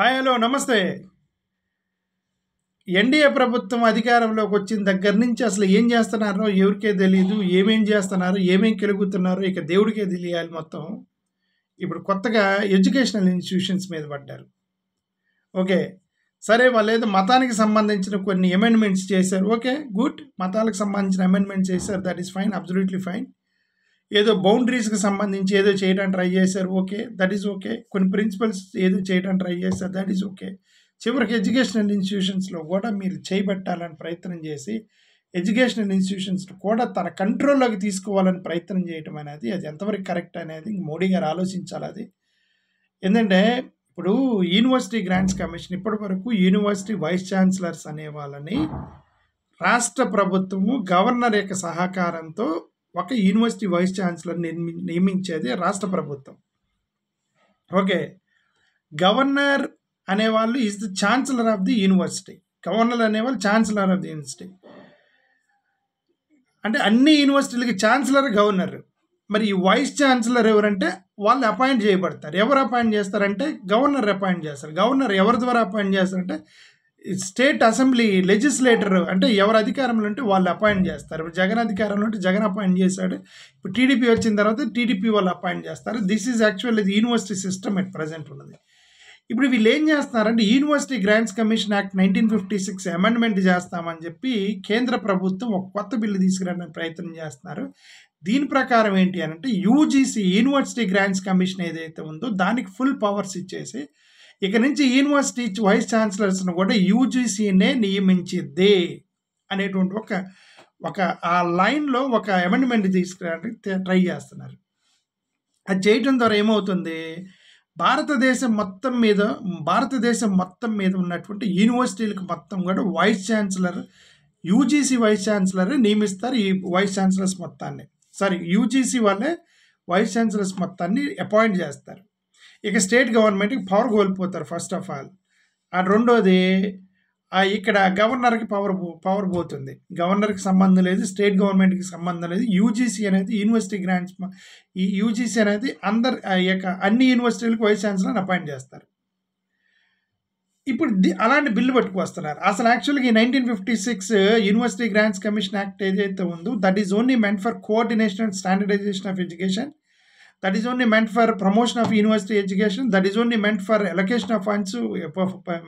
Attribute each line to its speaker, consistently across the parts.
Speaker 1: Hi hello నమస్తే. NDA ప్రభుత్వం అధికారంలోకి వచ్చిన దగ్గర నుంచి అసలు ఏం చేస్తున్నారో ఎవరికే తెలియదు. ఏమేం చేస్తున్నారు, ఏమేం కెలుగుతున్నారో ఇక దేవుడికే తెలియాలి మొత్తం. ఇప్పుడు కొత్తగా ఎడ్యుకేషనల్ ఇన్స్టిట్యూషన్స్ మీద పడ్డారు. ఓకే, సరే వాళ్ళేదో మతానికి సంబంధించిన కొన్ని అమెండ్మెంట్స్ చేశారు. Okay, good. మతాలకు సంబంధించిన అమెండ్మెంట్స్ చేశారు, that is fine, absolutely fine. ఏదో బౌండరీస్కి సంబంధించి ఏదో చేయడానికి ట్రై చేశారు, ఓకే, దట్ ఈస్ ఓకే. కొన్ని ప్రిన్సిపల్స్ ఏదో చేయడానికి ట్రై చేశారు, దట్ ఈస్ ఓకే. చివరికి ఎడ్యుకేషనల్ ఇన్స్టిట్యూషన్స్లో కూడా మీరు చేయబెట్టాలని ప్రయత్నం చేసి ఎడ్యుకేషనల్ ఇన్స్టిట్యూషన్స్ కూడా తన కంట్రోల్లోకి తీసుకోవాలని ప్రయత్నం చేయటం అనేది అది ఎంతవరకు కరెక్ట్ అనేది మోడీ గారు ఆలోచించాలి. అది ఏంటంటే ఇప్పుడు యూనివర్సిటీ గ్రాంట్స్ కమిషన్ ఇప్పటి వరకు యూనివర్సిటీ వైస్ ఛాన్సలర్స్ అనే వాళ్ళని రాష్ట్ర ప్రభుత్వము గవర్నర్ యొక్క సహకారంతో ఒక యూనివర్సిటీ వైస్ ఛాన్సలర్ నియమించేది రాష్ట్ర ప్రభుత్వం. ఓకే, గవర్నర్ అనేవాళ్ళు is the chancellor of the university. Governor అనేవాళ్ళు ఛాన్సలర్ ఆఫ్ ది యూనివర్సిటీ. అంటే అన్ని యూనివర్సిటీలకి ఛాన్సలర్ గవర్నర్. మరి ఈ వైస్ ఛాన్సలర్ ఎవరంటే వాళ్ళు అపాయింట్ చేయబడతారు. ఎవరు అపాయింట్ చేస్తారంటే గవర్నర్ అపాయింట్ చేస్తారు. గవర్నర్ ఎవరి ద్వారా అపాయింట్ చేస్తారంటే స్టేట్ అసెంబ్లీ లెజిస్లేటర్, అంటే ఎవరు అధికారంలో ఉంటే వాళ్ళు అపాయింట్ చేస్తారు. ఇప్పుడు జగన్ అధికారంలో ఉంటే జగన్ అపాయింట్ చేశాడు. ఇప్పుడు టీడీపీ వచ్చిన తర్వాత టీడీపీ వాళ్ళు అపాయింట్ చేస్తారు. This is actually the university system at present ఉన్నది. ఇప్పుడు వీళ్ళు ఏం చేస్తున్నారంటే university grants commission act 1956 amendment చేస్తామని చెప్పి కేంద్ర ప్రభుత్వం ఒక కొత్త బిల్లు తీసుకురావడానికి ప్రయత్నం చేస్తున్నారు. దీని ప్రకారం ఏంటి అని అంటే యూజీసీ యూనివర్సిటీ గ్రాంట్స్ కమిషన్ ఏదైతే ఉందో దానికి ఫుల్ పవర్స్ ఇచ్చేసి ఇక నుంచి యూనివర్సిటీ వైస్ ఛాన్సలర్స్ను కూడా యూజీసీనే నియమించిద్దే అనేటువంటి ఒక ఆ లైన్లో ఒక అమెండ్మెంట్ తీసుకురావడానికి ట్రై చేస్తున్నారు. అది చేయటం ద్వారా ఏమవుతుంది, భారతదేశం మొత్తం మీద ఉన్నటువంటి యూనివర్సిటీలకు మొత్తం కూడా vice chancellor, UGC vice chancellor నియమిస్తారు. ఈ వైస్ ఛాన్సలర్స్ మొత్తాన్ని యూజీసీ వాళ్ళే వైస్ ఛాన్సలర్స్ మొత్తాన్ని అపాయింట్ చేస్తారు. ఇక స్టేట్ గవర్నమెంట్కి పవర్ కోల్పోతారు ఫస్ట్ ఆఫ్ ఆల్. రెండోది ఇక్కడ గవర్నర్కి పవర్ పోతుంది. గవర్నర్కి సంబంధం లేదు, స్టేట్ గవర్నమెంట్కి సంబంధం లేదు. యూజీసీ అనేది యూనివర్సిటీ గ్రాంట్స్, ఈ యూజీసీ అనేది అన్ని యూనివర్సిటీలకు వైస్ ఛాన్సలర్ అపాయింట్ చేస్తారు. ఇప్పుడు అలాంటి బిల్లు పట్టుకొస్తున్నారు. అసలు యాక్చువల్గా ఈ 1956 యూనివర్సిటీ గ్రాంట్స్ కమిషన్ యాక్ట్ ఏదైతే ఉందో that is only meant for coordination and standardisation of education. That is only meant for promotion of university education. That is only meant for allocation of funds,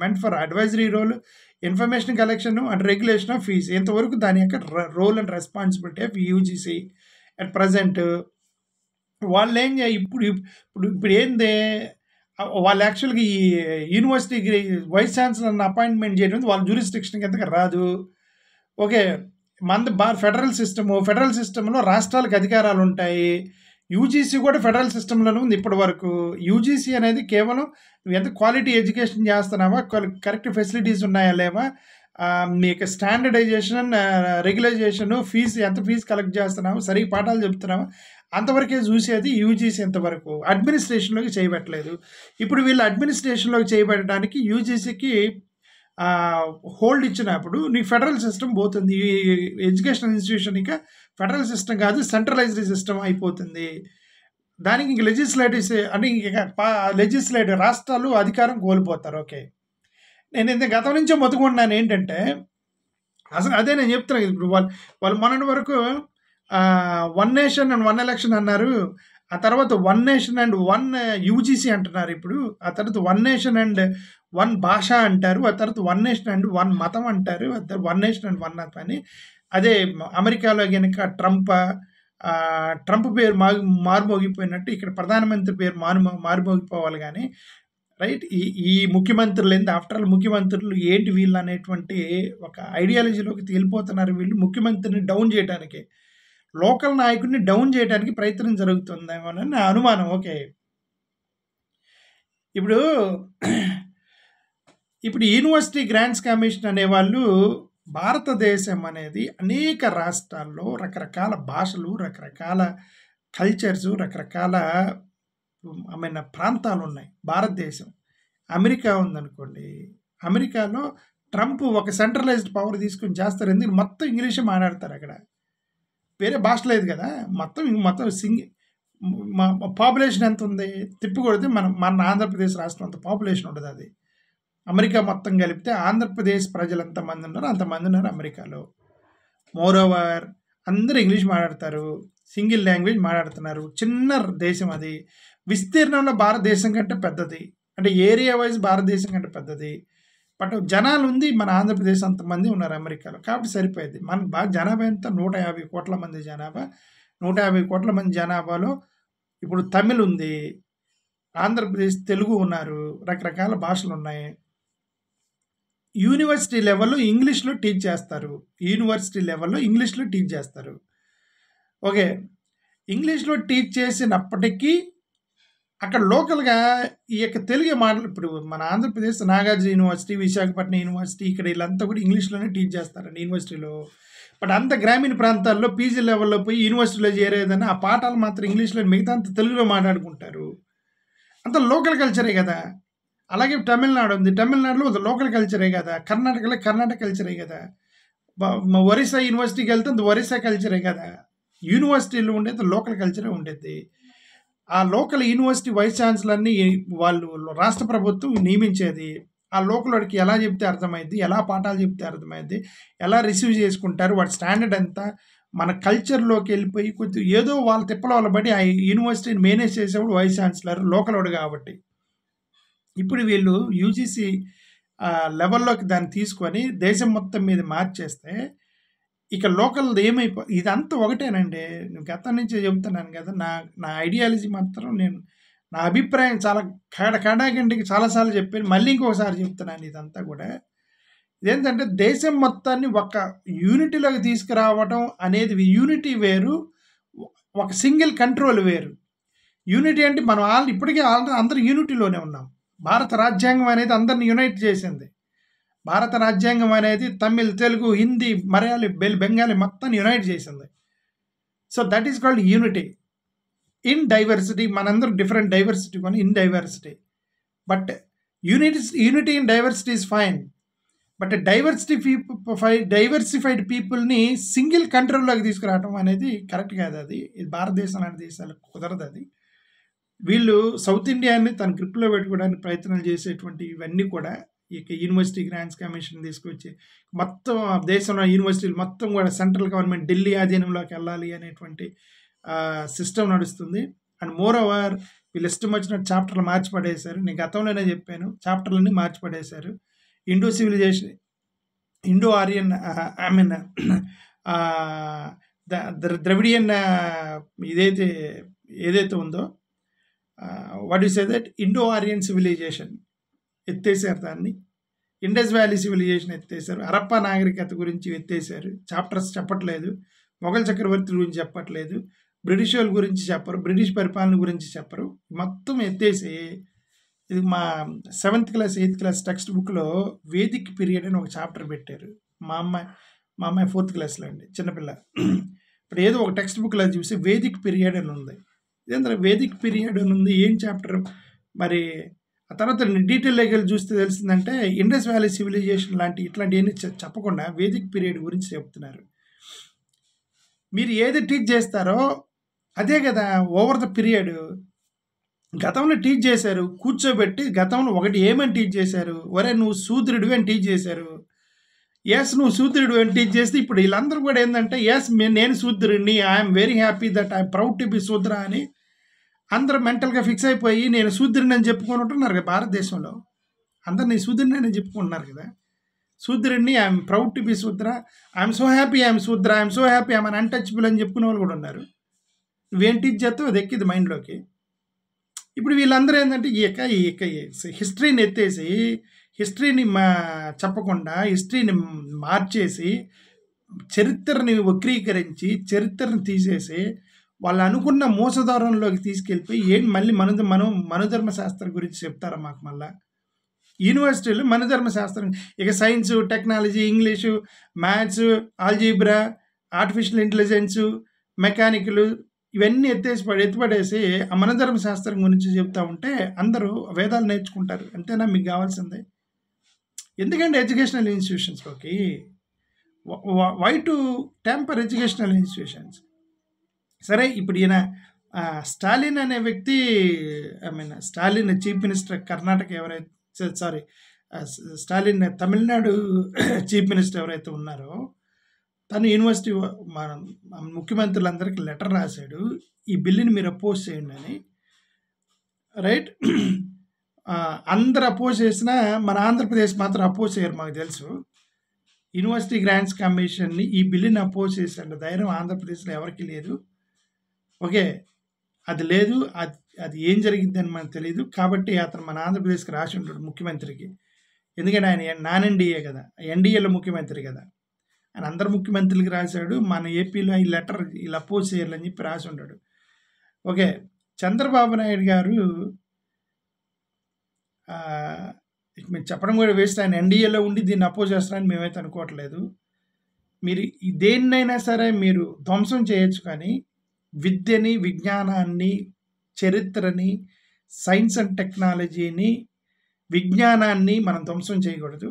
Speaker 1: meant for advisory role, information collection and regulation of fees. ఇంతవరకు దాని యొక్క role and responsibility of UGC at present. వాళ్ళు ఏం ఇప్పుడు ఏంది, వాళ్ళు యాక్చువల్గా ఈ యూనివర్సిటీ వైస్ ఛాన్సలర్ని అపాయింట్మెంట్ చేయడం వాళ్ళ జ్యూరిస్డిక్షన్కి ఎంతగా రాదు. ఓకే, ఫెడరల్ సిస్టంలో రాష్ట్రాలకు అధికారాలు ఉంటాయి. యూజీసీ కూడా ఫెడరల్ సిస్టంలోనే ఉంది ఇప్పటి వరకు. యూజీసీ అనేది కేవలం నువ్వు ఎంత క్వాలిటీ ఎడ్యుకేషన్ చేస్తున్నావా, కరెక్ట్ ఫెసిలిటీస్ ఉన్నాయా లేవా, మీకు స్టాండర్డైజేషన్, రెగ్యులైజేషన్, ఎంత ఫీజు కలెక్ట్ చేస్తున్నావు, సరిగ్గా పాఠాలు చెప్తున్నావా, అంతవరకే చూసేది యూజీసీ. ఇంతవరకు అడ్మినిస్ట్రేషన్లోకి చేయబట్టలేదు. ఇప్పుడు వీళ్ళు అడ్మినిస్ట్రేషన్లోకి చేయబడటానికి యూజీసీకి హోల్డ్ ఇచ్చినప్పుడు నీకు ఫెడరల్ సిస్టమ్ పోతుంది. ఎడ్యుకేషనల్ ఇన్స్టిట్యూషన్ ఇంకా ఫెడరల్ సిస్టమ్ కాదు, సెంట్రలైజ్డ్ సిస్టమ్ అయిపోతుంది. దానికి ఇంక లెజిస్లేటివ్ రాష్ట్రాలు అధికారం కోల్పోతారు. ఓకే, నేను గతం నుంచే మొత్తుకుంటున్నాను ఏంటంటే అసలు అదే నేను చెప్తున్నాను. ఇప్పుడు వాళ్ళు మొన్నటి వరకు 1 నేషన్ అండ్ 1 ఎలక్షన్ అన్నారు. ఆ తర్వాత 1 నేషన్ అండ్ 1 యూజీసీ అంటున్నారు. ఇప్పుడు ఆ తర్వాత 1 నేషన్ అండ్ 1 భాష అంటారు. ఆ తర్వాత 1 నేషన్ అండ్ 1 మతం అంటారు. ఆ తర్వాత 1 నేషన్ అండ్ 1 మతం అని. అదే అమెరికాలో కనుక ట్రంప్ పేరు మారుమోగిపోయినట్టు ఇక్కడ ప్రధానమంత్రి పేరు మారుమోగిపోవాలి. కానీ రైట్, ఈ ముఖ్యమంత్రులు ఏంటి, ఆఫ్టర్ ఆల్ ముఖ్యమంత్రులు ఏంటి వీళ్ళు అనేటువంటి ఒక ఐడియాలజీలోకి తేలిపోతున్నారు. వీళ్ళు ముఖ్యమంత్రిని డౌన్ చేయడానికి, లోకల్ నాయకుడిని డౌన్ చేయడానికి ప్రయత్నం జరుగుతుందేమో అని నా అనుమానం. ఓకే, ఇప్పుడు యూనివర్సిటీ గ్రాంట్స్ కమిషన్ అనేవాళ్ళు భారతదేశం అనేది అనేక రాష్ట్రాల్లో రకరకాల భాషలు, రకరకాల కల్చర్స్, రకరకాల ప్రాంతాలు ఉన్నాయి. భారతదేశం అమెరికా ఉందనుకోండి, అమెరికాలో ట్రంప్ ఒక సెంట్రలైజ్డ్ పవర్ తీసుకొని చేస్తారు. ఎందుకు మొత్తం ఇంగ్లీషే మాట్లాడతారు అక్కడ, వేరే భాష మొత్తం కదా. మొత్తం పాపులేషన్ ఎంత ఉంది తిప్పి కొడితే మన ఆంధ్రప్రదేశ్ రాష్ట్రం అంత పాపులేషన్ ఉంటుంది. అది అమెరికా మొత్తం కలిపితే ఆంధ్రప్రదేశ్ ప్రజలు ఎంతమంది ఉన్నారు అంతమంది ఉన్నారు అమెరికాలో. మోరోవర్ అందరూ ఇంగ్లీష్ మాట్లాడతారు, సింగిల్ లాంగ్వేజ్ మాట్లాడుతున్నారు. చిన్న దేశం అది, విస్తీర్ణంలో భారతదేశం కంటే పెద్దది, అంటే ఏరియా వైజ్ భారతదేశం కంటే పెద్దది. బట్ జనాలు ఉంది మన ఆంధ్రప్రదేశ్ అంతమంది ఉన్నారు అమెరికాలో, కాబట్టి సరిపోయింది. మన జనాభా ఎంత, 150 కోట్ల మంది జనాభా. 150 కోట్ల మంది జనాభాలో ఇప్పుడు తమిళ్ ఉంది, ఆంధ్రప్రదేశ్ తెలుగు ఉన్నారు, రకరకాల భాషలు ఉన్నాయి. యూనివర్సిటీ లెవెల్లో ఇంగ్లీష్లో టీచ్ చేస్తారు, యూనివర్సిటీ లెవెల్లో ఇంగ్లీష్లో టీచ్ చేస్తారు. ఓకే, ఇంగ్లీష్లో టీచ్ చేసినప్పటికీ అక్కడ లోకల్గా ఈ యొక్క తెలుగు మాటలు, ఇప్పుడు మన ఆంధ్రప్రదేశ్ నాగార్జున యూనివర్సిటీ, విశాఖపట్నం యూనివర్సిటీ, ఇక్కడ వీళ్ళంతా కూడా ఇంగ్లీష్లోనే టీచ్ చేస్తారండి యూనివర్సిటీలో. బట్ అంత గ్రామీణ ప్రాంతాల్లో పీజీ లెవెల్లో పోయి యూనివర్సిటీలో చేరేదని ఆ పాఠాలు మాత్రం ఇంగ్లీష్లో, మిగతా అంత తెలుగులో మాట్లాడుకుంటారు. అంత లోకల్ కల్చరే కదా. అలాగే తమిళనాడు ఉంది, తమిళనాడులో లోకల్ కల్చరే కదా. కర్ణాటకలో కర్ణాటక కల్చరే కదా. ఒరిస్సా యూనివర్సిటీకి వెళ్తే అది ఒరిస్సా కల్చరే కదా. యూనివర్సిటీలో ఉండేది లోకల్ కల్చరే ఉండేది. ఆ లోకల్ యూనివర్సిటీ వైస్ ఛాన్సలర్ని వాళ్ళు రాష్ట్ర ప్రభుత్వం నియమించేది. ఆ లోకల్ వాడికి ఎలా చెప్తే అర్థమైంది, ఎలా పాఠాలు చెప్తే అర్థమైంది, ఎలా రిసీవ్ చేసుకుంటారు, వాడి స్టాండర్డ్ ఎంత, మన కల్చర్లోకి వెళ్ళిపోయి కొంచెం ఏదో వాళ్ళ తిప్పల వాళ్ళ బట్టి ఆ యూనివర్సిటీని మేనేజ్ చేసేవాడు వైస్ ఛాన్సలర్, లోకల్ వాడు కాబట్టి. ఇప్పుడు వీళ్ళు యూజీసీ లెవెల్లోకి దాన్ని తీసుకొని దేశం మొత్తం మీద మార్చేస్తే ఇక లోకల్ ఇదంతా ఒకటేనండి. నేను గతం నుంచే చెబుతున్నాను కదా, నా ఐడియాలజీ మాత్రం, నా అభిప్రాయం చాలా కడాగండికి చాలాసార్లు చెప్పాను, మళ్ళీ ఇంకొకసారి చెప్తున్నాను. ఇదంతా కూడా ఇదేంటంటే దేశం మొత్తాన్ని ఒక యూనిటీలోకి తీసుకురావడం అనేది, యూనిటీ వేరు, ఒక సింగిల్ కంట్రోల్ వేరు. యూనిటీ అంటే మనం ఇప్పటికే అందరూ యూనిటీలోనే ఉన్నాం. భారత రాజ్యాంగం అనేది అందరిని యునైట్ చేసింది. భారత రాజ్యాంగం అనేది తమిళ్, తెలుగు, హిందీ, మలయాళీ, బెంగాలీ మొత్తాన్ని యునైట్ చేసింది. So that is called unity in diversity. మనందరూ డిఫరెంట్ డైవర్సిటీ కొని in diversity. But unity in diversity is fine. But diversified పీపుల్ని సింగిల్ కంట్రోల్లోకి తీసుకురావడం అనేది కరెక్ట్ కాదు. అది భారతదేశం లాంటి దేశాలకు కుదరదు. అది వీళ్ళు సౌత్ ఇండియాని తన గ్రిప్లో పెట్టుకోవడానికి ప్రయత్నాలు చేసేటువంటి ఇవన్నీ కూడా ఇక యూనివర్సిటీ గ్రాంట్స్ కమిషన్ తీసుకొచ్చి మొత్తం దేశంలో యూనివర్సిటీలు మొత్తం కూడా సెంట్రల్ గవర్నమెంట్ ఢిల్లీ ఆధీనంలోకి వెళ్ళాలి అనేటువంటి సిస్టమ్ నడుస్తుంది. అండ్ మోర్ ఓవర్ వీళ్ళు ఇష్టం వచ్చిన చాప్టర్లు మార్చిపడేశారు. నేను గతంలోనే చెప్పాను, చాప్టర్లన్నీ మార్చిపడేశారు. Indo civilization, Indo Aryan, I mean Dravidian ఏదైతే ఉందో, what you say that, Indo Aryan civilization ఎత్తేసారు. దాన్ని ఇండస్ వ్యాలీ సివిలైజేషన్ ఎత్తేసారు. హరప్పా నాగరికత గురించి ఎత్తేసారు. చాప్టర్స్ చెప్పట్లేదు. మొఘల్ చక్రవర్తి గురించి చెప్పట్లేదు. బ్రిటిష్ వాళ్ళ గురించి చెప్పరు. బ్రిటిష్ పరిపాలన గురించి చెప్పరు. మొత్తం ఎత్తేసి ఇది మా 7th class 8th class text బుక్లో వేదిక్ పీరియడ్ అని ఒక చాప్టర్ పెట్టారు. మా అమ్మాయి 4th క్లాస్లో అండి, చిన్నపిల్ల. ఇప్పుడు ఏదో ఒక టెక్స్ట్ బుక్లో చూసి వేదిక్ పీరియడ్ అని ఉంది. ఇదేంటే వేదిక్ పీరియడ్ అని ఉంది, ఏం చాప్టర్ మరి. ఆ తర్వాత డీటెయిల్లోకి వెళ్ళి చూస్తే తెలిసిందంటే ఇండస్ వ్యాలీ సివిలైజేషన్ ఇట్లాంటివన్నీ చెప్పకుండా వేదిక్ పీరియడ్ గురించి చెప్తున్నారు. మీరు ఏది టీచ్ చేస్తారో అదే కదా ఓవర్ ద పీరియడ్. గతంలో టీచ్ చేశారు, కూర్చోబెట్టి గతంలో ఒకటి ఏమని టీచ్ చేశారు, ఒరే నువ్వు శూద్రుడివి అని టీచ్ చేశారు. ఎస్, నువ్వు శూద్రుడు అని టీచ్ చేస్తే ఇప్పుడు వీళ్ళందరూ కూడా ఏంటంటే ఎస్ నేను శూద్రుడిని, I'm very happy that I'm proud to be Shudra అని అందరూ మెంటల్గా ఫిక్స్ అయిపోయి నేను శూద్రుడిని అని చెప్పుకొని ఉంటున్నారు కదా. భారతదేశంలో అందరు నేను శూద్రుడిని అని చెప్పుకుంటున్నారు కదా. శూద్రుడిని, ఐఎమ్ ప్రౌడ్ టు బి శూద్ర, ఐఎమ్ సో హ్యాపీ ఐఎమ్ శూద్ర, I'm so happy I'm untouchable అని చెప్పుకునే వాళ్ళు కూడా ఉన్నారు. నువ్వేం టీచ్ చేస్తావు అది ఎక్కింది మైండ్లోకి. ఇప్పుడు వీళ్ళందరూ ఏంటంటే హిస్టరీని ఎత్తేసి, హిస్టరీని చెప్పకుండా హిస్టరీని మార్చేసి, చరిత్రని వక్రీకరించి, చరిత్రను తీసేసి వాళ్ళు అనుకున్న మోసదారంలోకి తీసుకెళ్ళిపోయి మళ్ళీ మనుధర్మ శాస్త్రం గురించి చెప్తారా మాకు? మళ్ళీ యూనివర్సిటీలో మనుధర్మ శాస్త్రం, ఇక science, technology, English, maths, algebra, artificial intelligence, mechanical, ఇవన్నీ ఎత్తిపడేసి ఆ మనధర్మ శాస్త్రం గురించి చెప్తా ఉంటే అందరూ వేదాలు నేర్చుకుంటారు. అంతేనా మీకు కావాల్సిందే? ఎందుకంటే ఎడ్యుకేషనల్ ఇన్స్టిట్యూషన్స్లోకి why to temper educational institutions? సరే, ఇప్పుడు ఈయన స్టాలిన్ అనే వ్యక్తి, Stalin chief minister Karnataka, Stalin Tamil Nadu chief minister ఎవరైతే ఉన్నారో తను యూనివర్సిటీ మన ముఖ్యమంత్రులందరికీ లెటర్ రాశాడు, ఈ బిల్లుని మీరు అపోజ్ చేయండి అని. రైట్. అందరు అపోజ్ చేసినా మన ఆంధ్రప్రదేశ్ మాత్రం అపోజ్ చేయరు, మాకు తెలుసు. యూనివర్సిటీ గ్రాంట్స్ కమిషన్ని ఈ బిల్లుని అపోజ్ చేసే ధైర్యం ఆంధ్రప్రదేశ్లో ఎవరికి లేదు. ఓకే, అది లేదు, అది ఏం జరిగిందని మనకు తెలియదు. కాబట్టి అతను మన ఆంధ్రప్రదేశ్కి రాసి ఉంటాడు ముఖ్యమంత్రికి. ఎందుకంటే ఆయన నాన్ ఎన్డీఏ కదా, ఎన్డీఏలో ముఖ్యమంత్రి కదా, ఆయన అందరు ముఖ్యమంత్రులకి రాశాడు. మన ఏపీలో ఈ లెటర్ ఇలా అపోజ్ చేయాలని చెప్పి రాసి ఉంటాడు. ఓకే, చంద్రబాబు నాయుడు గారు మీరు చెప్పడం కూడా వేస్ట్. ఆయన ఎన్డీఏలో ఉండి దీన్ని అపోజ్ చేస్తారని మేమైతే అనుకోవట్లేదు. మీరు దేన్నైనా సరే మీరు ధ్వంసం చేయొచ్చు, కానీ విద్యని, విజ్ఞానాన్ని, చరిత్రని, సైన్స్ అండ్ టెక్నాలజీని, విజ్ఞానాన్ని మనం ధ్వంసం చేయకూడదు.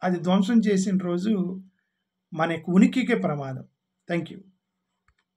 Speaker 1: అది ధ్వంసం చేసిన రోజు మన ఉనికికే ప్రమాదం. Thank you.